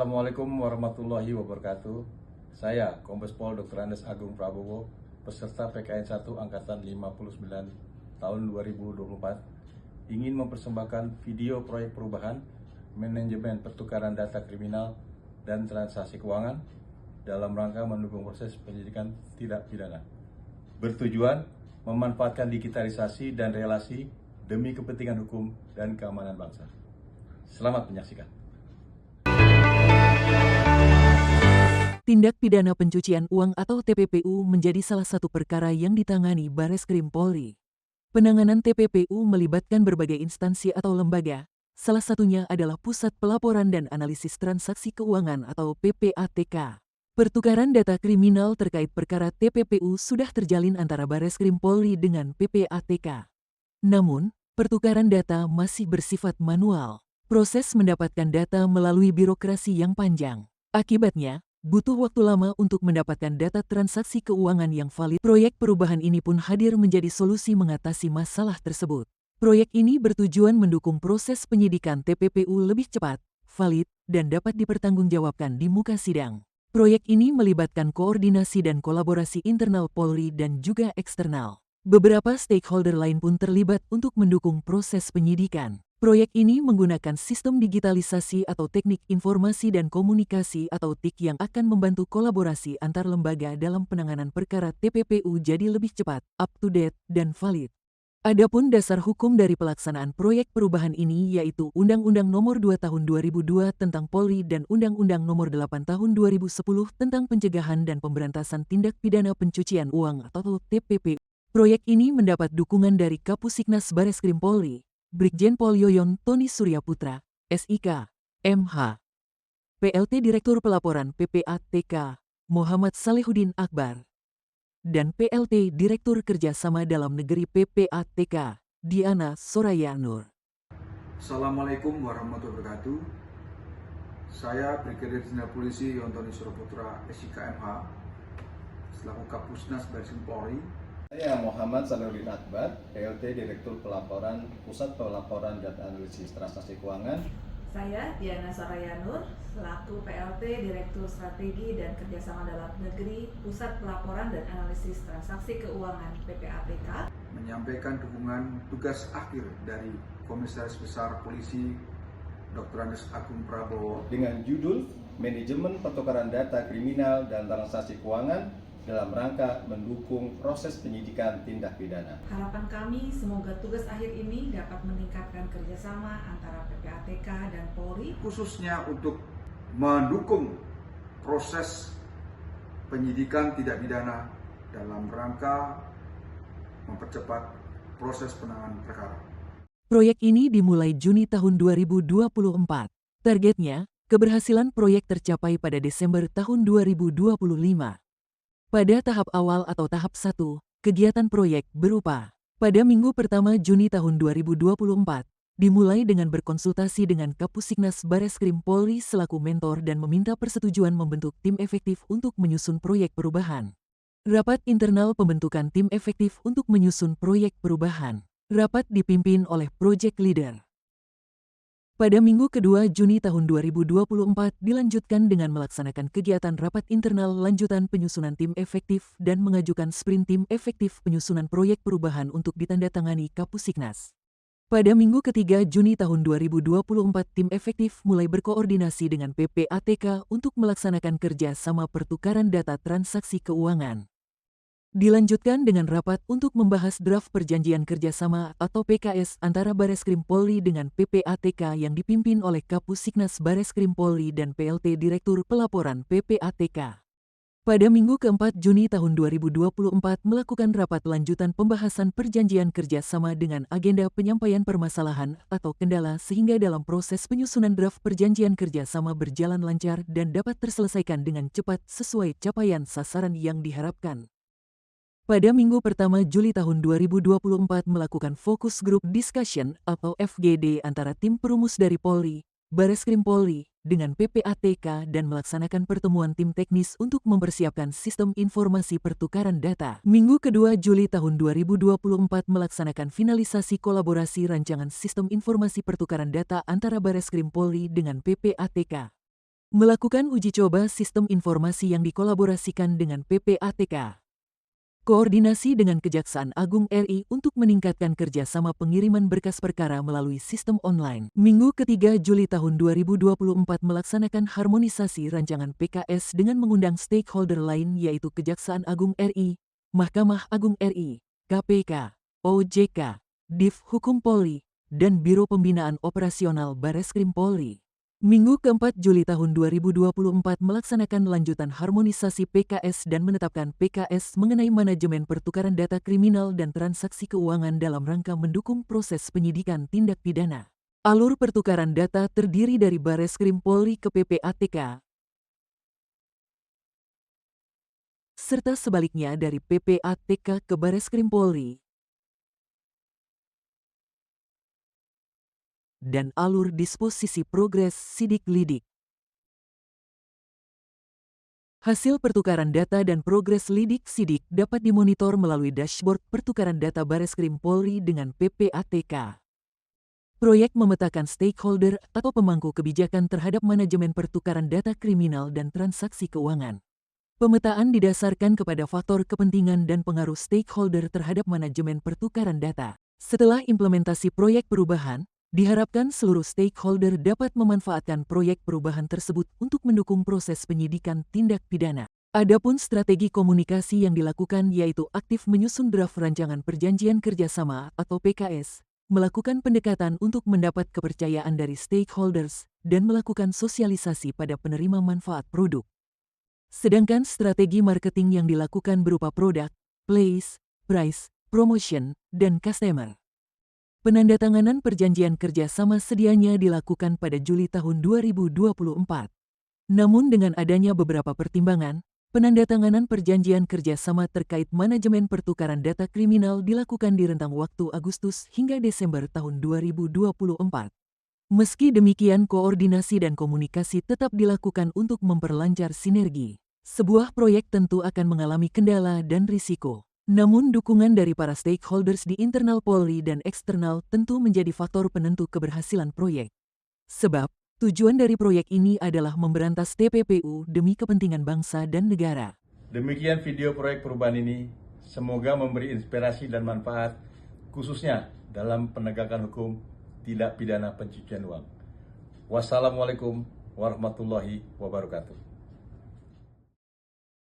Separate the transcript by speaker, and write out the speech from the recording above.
Speaker 1: Assalamualaikum warahmatullahi wabarakatuh. Saya Kombes Pol Dr. Andes Agung Prabowo, peserta PKN 1 Angkatan 59 tahun 2024, ingin mempersembahkan video proyek perubahan manajemen pertukaran data kriminal dan transaksi keuangan dalam rangka mendukung proses penyidikan tindak pidana. Bertujuan memanfaatkan digitalisasi dan relasi demi kepentingan hukum dan keamanan bangsa. Selamat menyaksikan.
Speaker 2: Tindak pidana pencucian uang atau TPPU menjadi salah satu perkara yang ditangani Bareskrim Polri. Penanganan TPPU melibatkan berbagai instansi atau lembaga, salah satunya adalah Pusat Pelaporan dan Analisis Transaksi Keuangan atau PPATK. Pertukaran data kriminal terkait perkara TPPU sudah terjalin antara Bareskrim Polri dengan PPATK. Namun, pertukaran data masih bersifat manual. Proses mendapatkan data melalui birokrasi yang panjang. Akibatnya, butuh waktu lama untuk mendapatkan data transaksi keuangan yang valid. Proyek perubahan ini pun hadir menjadi solusi mengatasi masalah tersebut. Proyek ini bertujuan mendukung proses penyidikan TPPU lebih cepat, valid, dan dapat dipertanggungjawabkan di muka sidang. Proyek ini melibatkan koordinasi dan kolaborasi internal Polri dan juga eksternal. Beberapa stakeholder lain pun terlibat untuk mendukung proses penyidikan. Proyek ini menggunakan sistem digitalisasi atau teknik informasi dan komunikasi atau TIK yang akan membantu kolaborasi antar lembaga dalam penanganan perkara TPPU jadi lebih cepat, up-to-date, dan valid. Adapun dasar hukum dari pelaksanaan proyek perubahan ini yaitu Undang-Undang Nomor 2 Tahun 2002 tentang Polri dan Undang-Undang Nomor 8 Tahun 2010 tentang Pencegahan dan Pemberantasan Tindak Pidana Pencucian Uang atau TPPU. Proyek ini mendapat dukungan dari Kapusiknas Bareskrim Polri, Brigjen Pol Yoyon Tony Suryaputra, SIK, MH, PLT Direktur Pelaporan PPATK, Muhammad Salehuddin Akbar, dan PLT Direktur Kerjasama Dalam Negeri PPATK, Diana Soraya Nur.
Speaker 3: Assalamualaikum warahmatullahi wabarakatuh. Saya Brigadir Jenderal Polisi Yoyon Tony Suryaputra, SIK, MH, selaku Kapusnas Bareskrim Polri.
Speaker 4: Saya Muhammad Salehuddin Akbar, PLT Direktur Pelaporan Pusat Pelaporan dan Analisis Transaksi Keuangan.
Speaker 5: Saya Diana Soraya Nur, selaku PLT Direktur Strategi dan Kerjasama Dalam Negeri Pusat Pelaporan dan Analisis Transaksi Keuangan PPATK.
Speaker 3: Menyampaikan dukungan tugas akhir dari Komisaris Besar Polisi Dr. Andes Agung Prabowo
Speaker 4: Dengan judul Manajemen Pertukaran Data Kriminal dan Transaksi Keuangan dalam rangka mendukung proses penyidikan tindak pidana.
Speaker 5: Harapan kami semoga tugas akhir ini dapat meningkatkan kerjasama antara PPATK dan Polri,
Speaker 3: khususnya untuk mendukung proses penyidikan tindak pidana dalam rangka mempercepat proses penanganan perkara.
Speaker 2: Proyek ini dimulai Juni tahun 2024. Targetnya, keberhasilan proyek tercapai pada Desember tahun 2025. Pada tahap awal atau tahap 1, kegiatan proyek berupa pada minggu pertama Juni tahun 2024, dimulai dengan berkonsultasi dengan Kapusiknas Bareskrim Polri selaku mentor dan meminta persetujuan membentuk tim efektif untuk menyusun proyek perubahan. Rapat internal pembentukan tim efektif untuk menyusun proyek perubahan. Rapat dipimpin oleh Project Leader. Pada minggu kedua Juni tahun 2024 dilanjutkan dengan melaksanakan kegiatan rapat internal lanjutan penyusunan tim efektif dan mengajukan sprint tim efektif penyusunan proyek perubahan untuk ditandatangani Kapusiknas. Pada minggu ketiga Juni tahun 2024 tim efektif mulai berkoordinasi dengan PPATK untuk melaksanakan kerja sama pertukaran data transaksi keuangan. Dilanjutkan dengan rapat untuk membahas draft perjanjian kerjasama atau PKS antara Bareskrim Polri dengan PPATK yang dipimpin oleh Kapusiknas Bareskrim Polri dan PLT Direktur Pelaporan PPATK. Pada minggu keempat Juni tahun 2024 melakukan rapat lanjutan pembahasan perjanjian kerjasama dengan agenda penyampaian permasalahan atau kendala sehingga dalam proses penyusunan draft perjanjian kerjasama berjalan lancar dan dapat terselesaikan dengan cepat sesuai capaian sasaran yang diharapkan. Pada minggu pertama Juli tahun 2024 melakukan Focus Group Discussion atau FGD antara tim perumus dari Polri, Bareskrim Polri, dengan PPATK dan melaksanakan pertemuan tim teknis untuk mempersiapkan sistem informasi pertukaran data. Minggu kedua Juli tahun 2024 melaksanakan finalisasi kolaborasi rancangan sistem informasi pertukaran data antara Bareskrim Polri dengan PPATK. Melakukan uji coba sistem informasi yang dikolaborasikan dengan PPATK. Koordinasi dengan Kejaksaan Agung RI untuk meningkatkan kerjasama pengiriman berkas perkara melalui sistem online. Minggu ketiga Juli tahun 2024 melaksanakan harmonisasi rancangan PKS dengan mengundang stakeholder lain yaitu Kejaksaan Agung RI, Mahkamah Agung RI, KPK, OJK, Div Hukum Polri, dan Biro Pembinaan Operasional Bareskrim Polri. Minggu keempat Juli tahun 2024 melaksanakan lanjutan harmonisasi PKS dan menetapkan PKS mengenai manajemen pertukaran data kriminal dan transaksi keuangan dalam rangka mendukung proses penyidikan tindak pidana. Alur pertukaran data terdiri dari Bareskrim Polri ke PPATK, serta sebaliknya dari PPATK ke Bareskrim Polri, dan alur disposisi progres sidik-lidik. Hasil pertukaran data dan progres lidik-sidik dapat dimonitor melalui dashboard pertukaran data Bareskrim Polri dengan PPATK. Proyek memetakan stakeholder atau pemangku kebijakan terhadap manajemen pertukaran data kriminal dan transaksi keuangan. Pemetaan didasarkan kepada faktor kepentingan dan pengaruh stakeholder terhadap manajemen pertukaran data. Setelah implementasi proyek perubahan, diharapkan seluruh stakeholder dapat memanfaatkan proyek perubahan tersebut untuk mendukung proses penyidikan tindak pidana. Adapun strategi komunikasi yang dilakukan yaitu aktif menyusun draft rancangan perjanjian kerjasama atau PKS, melakukan pendekatan untuk mendapat kepercayaan dari stakeholders, dan melakukan sosialisasi pada penerima manfaat produk. Sedangkan strategi marketing yang dilakukan berupa produk, place, price, promotion, dan customer. Penandatanganan perjanjian kerjasama sedianya dilakukan pada Juli tahun 2024. Namun dengan adanya beberapa pertimbangan, penandatanganan perjanjian kerjasama terkait manajemen pertukaran data kriminal dilakukan di rentang waktu Agustus hingga Desember tahun 2024. Meski demikian, koordinasi dan komunikasi tetap dilakukan untuk memperlancar sinergi. Sebuah proyek tentu akan mengalami kendala dan risiko. Namun dukungan dari para stakeholders di internal Polri dan eksternal tentu menjadi faktor penentu keberhasilan proyek. Sebab, tujuan dari proyek ini adalah memberantas TPPU demi kepentingan bangsa dan negara.
Speaker 1: Demikian video proyek perubahan ini, semoga memberi inspirasi dan manfaat, khususnya dalam penegakan hukum tindak pidana pencucian uang. Wassalamualaikum warahmatullahi wabarakatuh.